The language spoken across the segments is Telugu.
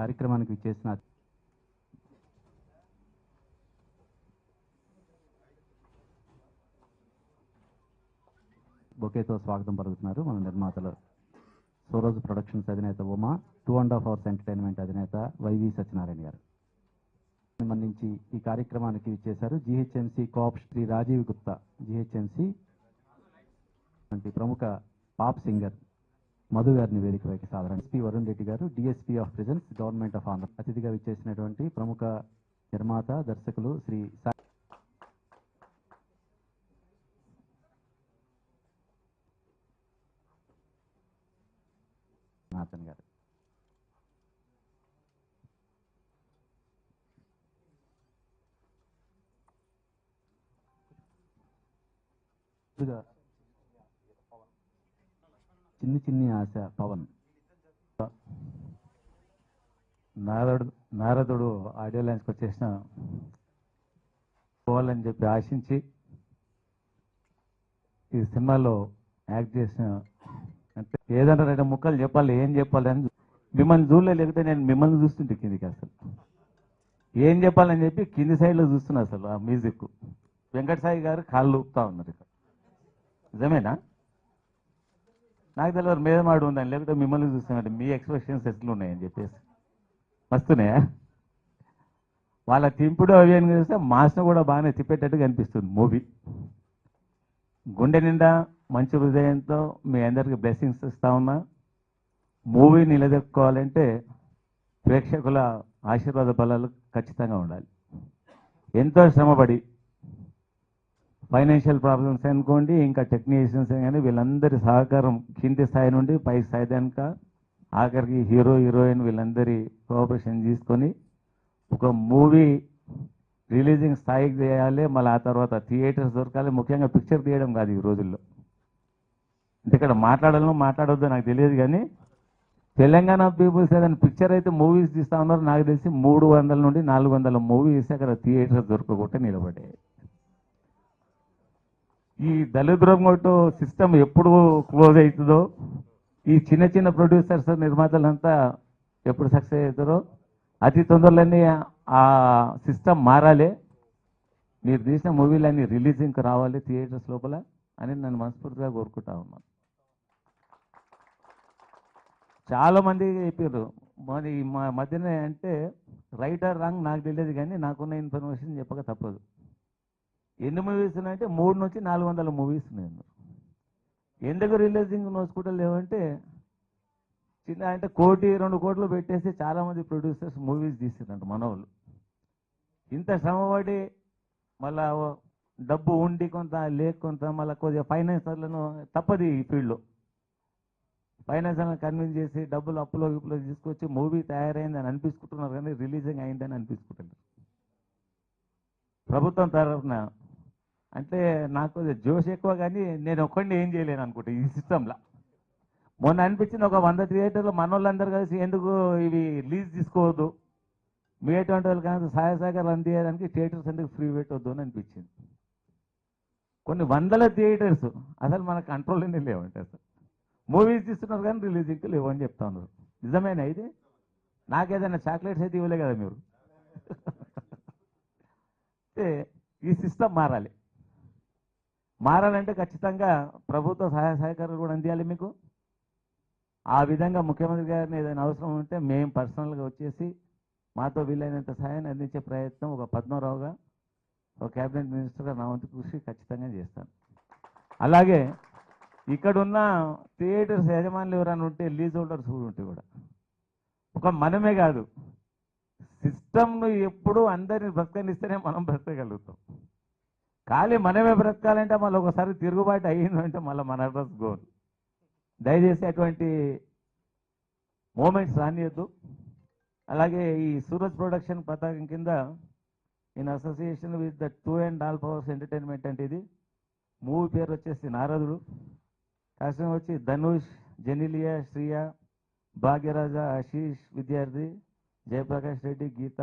కార్యక్రమానికి విచ్చేసిన బొకేతో స్వాగతం పలుకుతున్నారు మన నిర్మాతలు సూరజ్ ప్రొడక్షన్స్ అధినేత ఉమా 2.5 అవర్స్ ఎంటర్టైన్మెంట్ అధినేత వైవి సత్యనారాయణ గారు సంబంధించి ఈ కార్యక్రమానికి విచ్చేశారు GHMC co-op Shri Rajiv Gupta GHMC వంటి ప్రముఖ పాప్ సింగర్ మధు గారిని వేదికపైకి సాధారణ ఎస్పీ వరుణ్ రెడ్డి గారు DSP of presence government of Andhra అతిథిగా విచ్చేసినటువంటి ప్రముఖ నిర్మాత దర్శకులు శ్రీ నాథన్ గారు చిన్ని ఆశ పవన్ నారదుడు ఆడియో లైన్స్కి వచ్చేసిన పోవాలని చెప్పి ఆశించి ఈ సినిమాలో యాక్ట్ చేసిన అంటే ఏదన్నా 2 ముక్కలు చెప్పాలి ఏం చెప్పాలి అని మిమ్మల్ని చూడలేకపోతే నేను మిమ్మల్ని చూస్తుంటే కిందికి అసలు ఏం చెప్పాలని చెప్పి కింది సైడ్లో చూస్తున్నా అసలు ఆ మ్యూజిక్ వెంకట సాయి గారు కాళ్ళు ఊపుతా ఉన్నారు ఇక్కడ నిజమేనా నాకు తెలియదు మీద మాట ఉందని లేకపోతే మిమ్మల్ని చూస్తున్నట్టు మీ ఎక్స్ప్రెషన్స్ ఎట్లు ఉన్నాయని చెప్పేసి వస్తున్నాయా వాళ్ళ తింపుడు అవి అని చూస్తే మాస్ను కూడా బాగానే తిప్పేటట్టుగా అనిపిస్తుంది మూవీ గుండె నిండా మంచి హృదయంతో మీ అందరికీ బ్లెస్సింగ్స్ ఇస్తా ఉన్నా మూవీ నిలదొక్కుకోవాలంటే ప్రేక్షకుల ఆశీర్వాద బలాలు ఖచ్చితంగా ఉండాలి ఎంతో శ్రమపడి ఫైనాన్షియల్ ప్రాబ్లమ్స్ అనుకోండి ఇంకా టెక్నీషియన్స్ కానీ వీళ్ళందరి సహకారం కింది స్థాయి నుండి పై స్థాయి దాకా ఆఖరికి హీరో హీరోయిన్ వీళ్ళందరి కోఆపరేషన్ తీసుకొని ఒక మూవీ రిలీజింగ్ స్థాయికి చేయాలి మళ్ళీ ఆ తర్వాత థియేటర్స్ దొరకాలి ముఖ్యంగా పిక్చర్ తీయడం కాదు ఈ రోజుల్లో అంటే ఇక్కడ మాట్లాడొద్దో నాకు తెలియదు కానీ తెలంగాణ పీపుల్స్ ఏదైనా పిక్చర్ అయితే మూవీస్ తీస్తా ఉన్నారు నాకు తెలిసి 300 నుండి 400 మూవీస్ అక్కడ థియేటర్స్ దొరకకుండా నిలబడ్డాయి ఈ దళిద్రం కొట్టు సిస్టమ్ ఎప్పుడు క్లోజ్ అవుతుందో ఈ చిన్న చిన్న ప్రొడ్యూసర్స్ నిర్మాతలంతా ఎప్పుడు సక్సెస్ అవుతారో అతి తొందరలోనే ఆ సిస్టమ్ మారాలి మీరు తీసిన మూవీలన్నీ రిలీజింగ్కి రావాలి థియేటర్స్ లోపల అని నేను మనస్ఫూర్తిగా కోరుకుంటా ఉన్నాను చాలామంది చెప్పారు మరి మా మధ్యన అంటే రైట్ ఆర్ రాంగ్ నాకు తెలియదు కానీ నాకున్న ఇన్ఫర్మేషన్ చెప్పక తప్పదు ఎన్ని మూవీస్ ఉన్నాయంటే 300 నుంచి 400 మూవీస్ ఉన్నాయి ఎందుకు రిలీజింగ్ నోసుకుంటూ లేవంటే చిన్న అంటే 1 కోటి 2 కోట్లు పెట్టేసి చాలామంది ప్రొడ్యూసర్స్ మూవీస్ తీస్తున్నారు మనోళ్ళు ఇంత శ్రమపడి మళ్ళా డబ్బు ఉండి కొంత లేకుంత మళ్ళీ కొద్దిగా ఫైనాన్సర్లను తప్పది ఈ ఫీల్డ్లో ఫైనాన్సర్లను కన్విన్స్ చేసి డబ్బులు అప్పులో తీసుకొచ్చి మూవీ తయారైందని అనిపించుకుంటున్నారు కానీ రిలీజింగ్ అయిందని అనిపించుకుంటున్నారు ప్రభుత్వం తరఫున అంటే నాకు జోష్ ఎక్కువ కానీ నేను ఒక్కడిని ఏం చేయలేను అనుకుంటా ఈ సిస్టంలో మొన్న అనిపించింది ఒక 100 థియేటర్లు మన వాళ్ళందరూ కలిసి ఎందుకు ఇవి లీజ్ తీసుకోవద్దు మీ ఎటువంటి వాళ్ళు కానీ సహాయశాఖ రన్ చేయడానికి థియేటర్స్ ఎందుకు ఫ్రీ పెట్టవద్దు అని అనిపించింది కొన్ని 100 థియేటర్స్ అసలు మన కంట్రోల్లోనే లేవంటే అసలు మూవీస్ తీస్తున్నారు కానీ రిలీజింగ్కి లేవు అని చెప్తా ఉన్నారు నిజమేనా ఇది నాకేదైనా చాక్లెట్స్ అయితే ఇవ్వలే కదా మీరు అంటే ఈ సిస్టమ్ మారాలంటే ఖచ్చితంగా ప్రభుత్వ సహాయ సహకారాలు కూడా అందియాలి మీకు ఆ విధంగా ముఖ్యమంత్రి గారిని ఏదైనా అవసరం ఉంటే మేము పర్సనల్గా వచ్చేసి మాతో వీలైనంత సహాయాన్ని అందించే ప్రయత్నం ఒక పద్మరావుగా ఒక క్యాబినెట్ మినిస్టర్గా నా వంతు కృషి ఖచ్చితంగా చేస్తాను అలాగే ఇక్కడున్న థియేటర్స్ యజమానులు ఎవరైనా ఉంటే లీజ్ హోల్డర్స్ కూడా ఉంటే కూడా ఒక మనమే కాదు సిస్టమ్ను ఎప్పుడు అందరిని బ్రతకనిస్తేనే మనం బ్రతకగలుగుతాం ఖాళీ మనమే బ్రతకాలంటే మళ్ళీ ఒకసారి తిరుగుబాటు అయ్యిందంటే మళ్ళీ మన అడ్రస్ గోల్ దయచేసి అటువంటి మూమెంట్స్ రానియద్దు అలాగే ఈ సూరజ్ ప్రొడక్షన్ పతాకం కింద in association with the 2.5 hours entertainment అంటే ఇది మూవీ పేరు వచ్చేసి నారదుడు కాస్ట్యూమ్ వచ్చి ధనుష్ జెనిలియా శ్రియ భాగ్యరాజ ఆశీష్ విద్యార్థి జయప్రకాష్ రెడ్డి గీత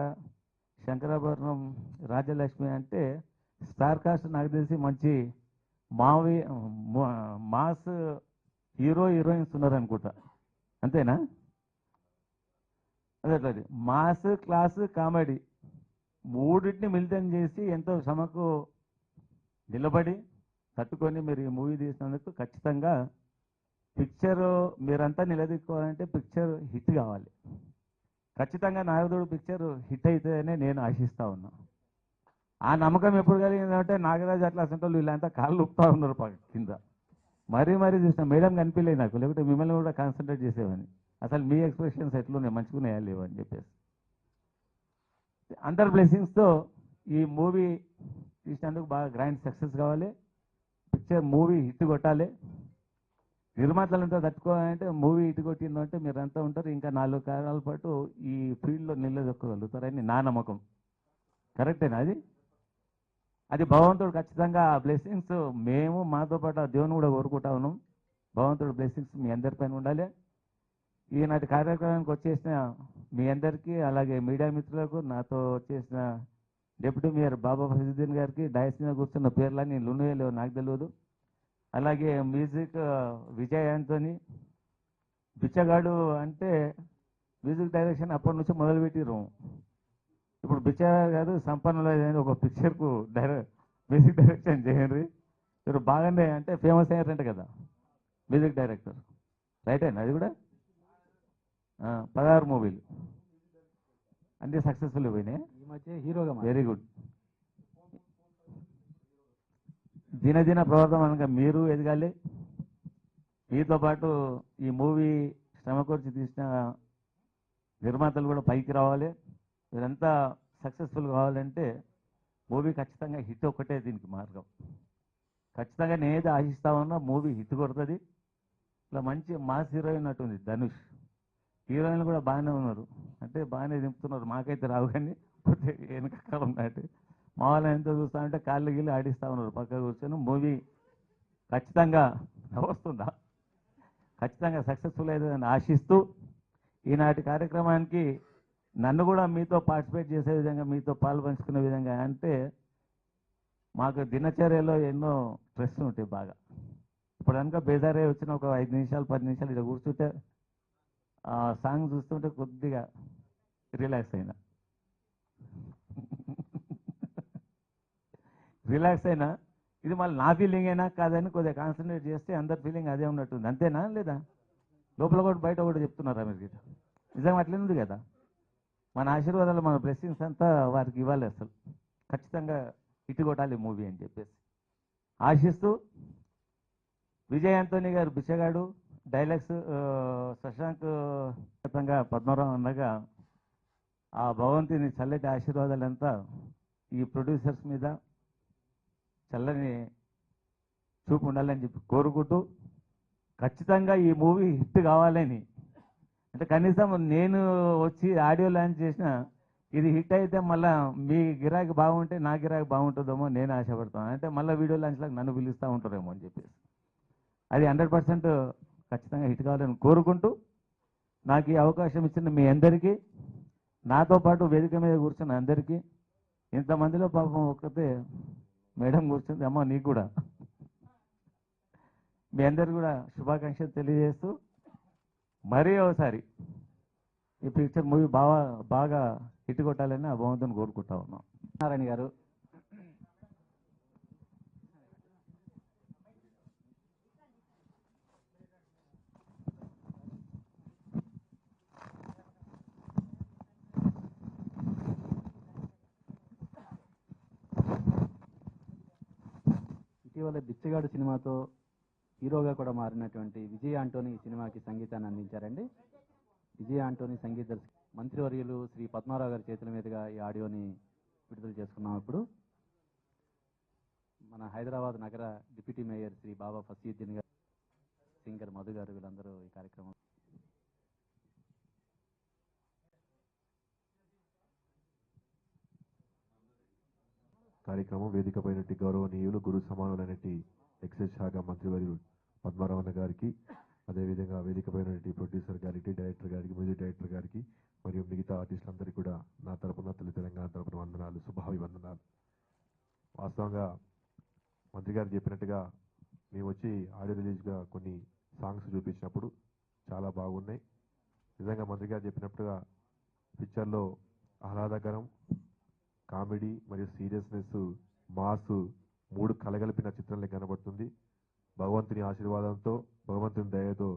శంకరాభరణం రాజలక్ష్మి అంటే స్టార్ కాస్ట్ నాకు తెలిసి మంచి మాస్ హీరో హీరోయిన్స్ ఉన్నారు అనుకుంటా అంతేనా అదే అట్లా మాస్ క్లాస్ కామెడీ మూడింటిని మిళితం చేసి ఎంతో శ్రమకు నిలబడి తట్టుకొని మీరు ఈ మూవీ తీసినందుకు ఖచ్చితంగా పిక్చర్ మీరంతా నిలదీసుకోవాలంటే పిక్చర్ హిట్ కావాలి. ఖచ్చితంగా నాగదుడు పిక్చర్ హిట్ అవుతుందనే నేను ఆశిస్తా ఉన్నా. ఆ నమ్మకం ఎప్పుడు కలిగిందంటే నాగరాజు అట్లా అసలు వీళ్ళంతా కాళ్ళు ఉప్పుతా ఉన్నారు కింద. మరీ చూసిన మేడం కనిపించలేదు నాకు, లేకపోతే మిమ్మల్ని కూడా కాన్సన్ట్రేట్ చేసేవని. అసలు మీ ఎక్స్ప్రెషన్స్ ఎట్లున్నాయి, మంచిగున్నాయా లేవు అని చెప్పేసి అందరు బ్లెస్సింగ్స్తో ఈ మూవీ తీసినందుకు బాగా గ్రాండ్ సక్సెస్ కావాలి. పిక్చర్ మూవీ హిట్ కొట్టాలి. నిర్మాతలంతా తట్టుకోవాలంటే మూవీ హిట్ కొట్టిందంటే మీరంతా ఉంటారు, ఇంకా 4 కాలాల పాటు ఈ ఫీల్డ్లో నిలదొక్కగలుగుతారని నా నమ్మకం. కరెక్టేనా అది? అది భగవంతుడు ఖచ్చితంగా ఆ బ్లెస్సింగ్స్ మేము మాతో పాటు ఆ దేవుని కూడా కోరుకుంటా ఉన్నాం. భగవంతుడు బ్లెస్సింగ్స్ మీ అందరిపైన ఉండాలి. ఈనాటి కార్యక్రమానికి వచ్చేసిన మీ అందరికీ, అలాగే మీడియా మిత్రులకు, నాతో వచ్చేసిన డిప్యూటీ మేయర్ బాబా ఫజుద్దీన్ గారికి, డయస్ మీద కూర్చున్న పేర్లన్నీ లునుయో లేవో నాకు తెలియదు. అలాగే మ్యూజిక్ విజయ్ యాంటోనీ, బిచ్చగాడు అంటే మ్యూజిక్ డైరెక్షన్ అప్పటి నుంచి మొదలుపెట్టిరు. ఇప్పుడు బిచ్చగాడు గారు సంపన్నులో ఒక పిక్చర్కు మ్యూజిక్ డైరెక్షన్ చేయండి. మీరు బాగానే అంటే ఫేమస్ అయ్యారంట కదా మ్యూజిక్ డైరెక్టర్, రైట్ అండి? అది కూడా 16 మూవీలు అన్ని సక్సెస్ఫుల్ పోయినాయి. ఈ మధ్య హీరోగా వెరీ గుడ్. దినదిన ప్రవర్తమానంగా మీరు ఎదగాలి. మీతో పాటు ఈ మూవీ శ్రమ కూర్చి తీసిన నిర్మాతలు కూడా పైకి రావాలి. మీరంతా సక్సెస్ఫుల్ కావాలంటే మూవీ ఖచ్చితంగా హిట్ ఒక్కటే దీనికి మార్గం. ఖచ్చితంగా నేనైతే ఆశిస్తా ఉన్నా మూవీ హిట్ కొడుతుంది. ఇట్లా మంచి మాస్ హీరోయిన్ అటుంది ధనుష్. హీరోయిన్లు కూడా బాగానే ఉన్నారు, అంటే బాగానే దింపుతున్నారు. మాకైతే రావు కానీ వెనక కాలం నాటి మా వాళ్ళని ఎంత చూస్తా ఉంటే కాళ్ళు గిల్లు ఆడిస్తూ ఉన్నారు పక్క కూర్చొని. మూవీ ఖచ్చితంగా వస్తుందా, ఖచ్చితంగా సక్సెస్ఫుల్ అవుతుందని ఆశిస్తూ ఈనాటి కార్యక్రమానికి నన్ను కూడా మీతో పార్టిసిపేట్ చేసే విధంగా, మీతో పాలు పంచుకునే విధంగా, అంటే మాకు దినచర్యలో ఎన్నో స్ట్రెస్ ఉంటాయి బాగా. ఇప్పుడు కనుక బేజారే వచ్చిన ఒక 5 నిమిషాలు 10 నిమిషాలు ఇక్కడ కూర్చుంటే ఆ సాంగ్ చూస్తుంటే కొద్దిగా రిలాక్స్ అయినా ఇది మళ్ళీ నా ఫీలింగ్ అయినా కాదని కొద్దిగా కాన్సన్ట్రేట్ చేస్తే అందరి ఫీలింగ్ అదే ఉన్నట్టుంది. అంతేనా లేదా? లోపల కూడా బయట కూడా చెప్తున్నారా మీరు? నిజంగా అట్లే ఉంది కదా. మన ఆశీర్వాదాలు, మన బ్లెస్సింగ్స్ అంతా వారికి ఇవ్వాలి. అసలు ఖచ్చితంగా హిట్ కొట్టాలి మూవీ అని చెప్పేసి ఆశిస్తూ, విజయ్ యాంటోనీ గారు బిచ్చగాడు డైలాగ్స్, శశాంక్ పద్మరావు అన్నగా ఆ భగవంతుని చల్లటి ఆశీర్వాదాలంతా ఈ ప్రొడ్యూసర్స్ మీద చల్లని చూపు ఉండాలని చెప్పి కోరుకుంటూ, ఖచ్చితంగా ఈ మూవీ హిట్ కావాలని, అంటే కనీసం నేను వచ్చి ఆడియో లాంచ్ చేసిన ఇది హిట్ అయితే మళ్ళీ మీ గిరాకీ బాగుంటే నా గిరాకీ బాగుంటుందేమో నేను ఆశపడతాను. అంటే మళ్ళీ వీడియో లాంచ్లకు నన్ను పిలుస్తూ ఉంటారేమో అని చెప్పేసి అది 100% ఖచ్చితంగా హిట్ కావాలని కోరుకుంటూ, నాకు ఈ అవకాశం ఇచ్చిన మీ అందరికీ, నాతో పాటు వేదిక మీద కూర్చున్న అందరికీ, ఇంతమందిలో పాపం ఒక్కతే మేడం కూర్చుంది, అమ్మ నీకు కూడా మీ అందరు కూడా శుభాకాంక్షలు తెలియజేస్తూ, మరీ ఒకసారి ఈ పిక్చర్ మూవీ బాగా హిట్ కొట్టాలని ఆ భగవంతుని కోరుకుంటా ఉన్నాం. నారాయణ గారు, ఇటీవల బిచ్చగాడు సినిమాతో హీరోగా కూడా మారినటువంటి విజయ్ ఆంటోనీ ఈ సినిమాకి సంగీతాన్ని అందించారండి. విజయ్ ఆంటోనీ సంగీత మంత్రివర్యులు శ్రీ పద్మారావు గారి చేతుల మీదుగా ఈ ఆడియోని విడుదల చేసుకున్నాం. ఇప్పుడు మన హైదరాబాద్ నగర డిప్యూటీ మేయర్ శ్రీ బాబా ఫసీయుద్దీన్ గారు, సింగర్ మధు గారు, వీళ్ళందరూ ఈ కార్యక్రమం వేదికపైనటి గౌరవనీయులు గురు సమానులైనటి ఎక్సైజ్ శాఖ మంత్రివర్యులు పద్మారావణ గారికి, అదేవిధంగా వేదికపైనటి ప్రొడ్యూసర్ గారికి, డైరెక్టర్ గారికి, మ్యూజిక్ డైరెక్టర్ గారికి మరియు మిగతా ఆర్టిస్టులందరికీ కూడా నా తరపున, తెలంగాణ తరపున వందనాలు, శుభాభివందనాలు. వాస్తవంగా మంత్రి గారు చెప్పినట్టుగా మేము వచ్చి ఆడియో రిలీజ్గా కొన్ని సాంగ్స్ చూపించినప్పుడు చాలా బాగున్నాయి. నిజంగా మంత్రి గారు చెప్పినట్టుగా పిక్చర్లో ఆహ్లాదకరం, కామెడీ మరియు సీరియస్నెస్, మాస్ మూడు కలగలిపిన చిత్రంలో కనబడుతుంది. భగవంతుని ఆశీర్వాదంతో, భగవంతుని దయతో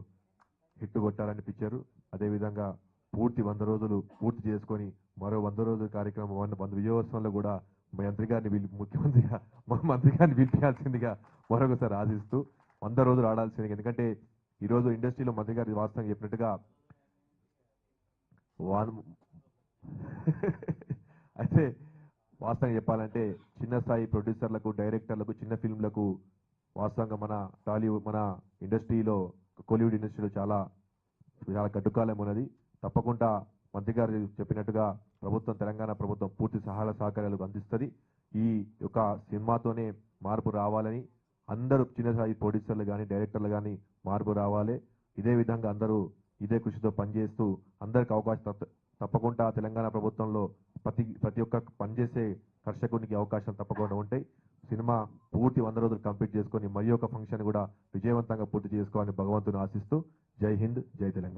హిట్ కొట్టాలని పిక్చరు. అదేవిధంగా పూర్తి 100 రోజులు పూర్తి చేసుకొని మరో 100 రోజుల కార్యక్రమం 100 విజయోత్సవంలో కూడా మంత్రి గారిని ముఖ్యమంత్రిగా మా మంత్రి గారిని పిలిపించాల్సిందిగా మరొకసారి ఆశిస్తూ 100 రోజులు ఆడాల్సింది. ఎందుకంటే ఈరోజు ఇండస్ట్రీలో మంత్రి గారి వాస్తవంగా చెప్పినట్టుగా అయితే వాస్తవంగా చెప్పాలంటే చిన్న స్థాయి ప్రొడ్యూసర్లకు, డైరెక్టర్లకు, చిన్న ఫిల్మ్లకు వాస్తవంగా మన ఇండస్ట్రీలో, కోలీవుడ్ ఇండస్ట్రీలో చాలా గడ్డుకాలం ఉన్నది. తప్పకుండా మంత్రి గారు చెప్పినట్టుగా తెలంగాణ ప్రభుత్వం పూర్తి సహాయ సహకారాలు అందిస్తుంది. ఈ యొక్క సినిమాతోనే మార్పు రావాలని అందరూ చిన్న స్థాయి ప్రొడ్యూసర్లు కానీ, డైరెక్టర్లు కానీ మార్పు రావాలి. ఇదే విధంగా అందరూ ఇదే కృషితో పనిచేస్తూ అందరికి అవకాశం తప్పకుండా తెలంగాణ ప్రభుత్వంలో ప్రతి ఒక్క పనిచేసే కర్షకునికి అవకాశం తప్పకుండా ఉంటాయి. సినిమా పూర్తి 100 రోజులు కంప్లీట్ చేసుకొని మరి ఒక ఫంక్షన్ కూడా విజయవంతంగా పూర్తి చేసుకోవాలని భగవంతుని ఆశిస్తూ జై హింద్, జై తెలంగాణ.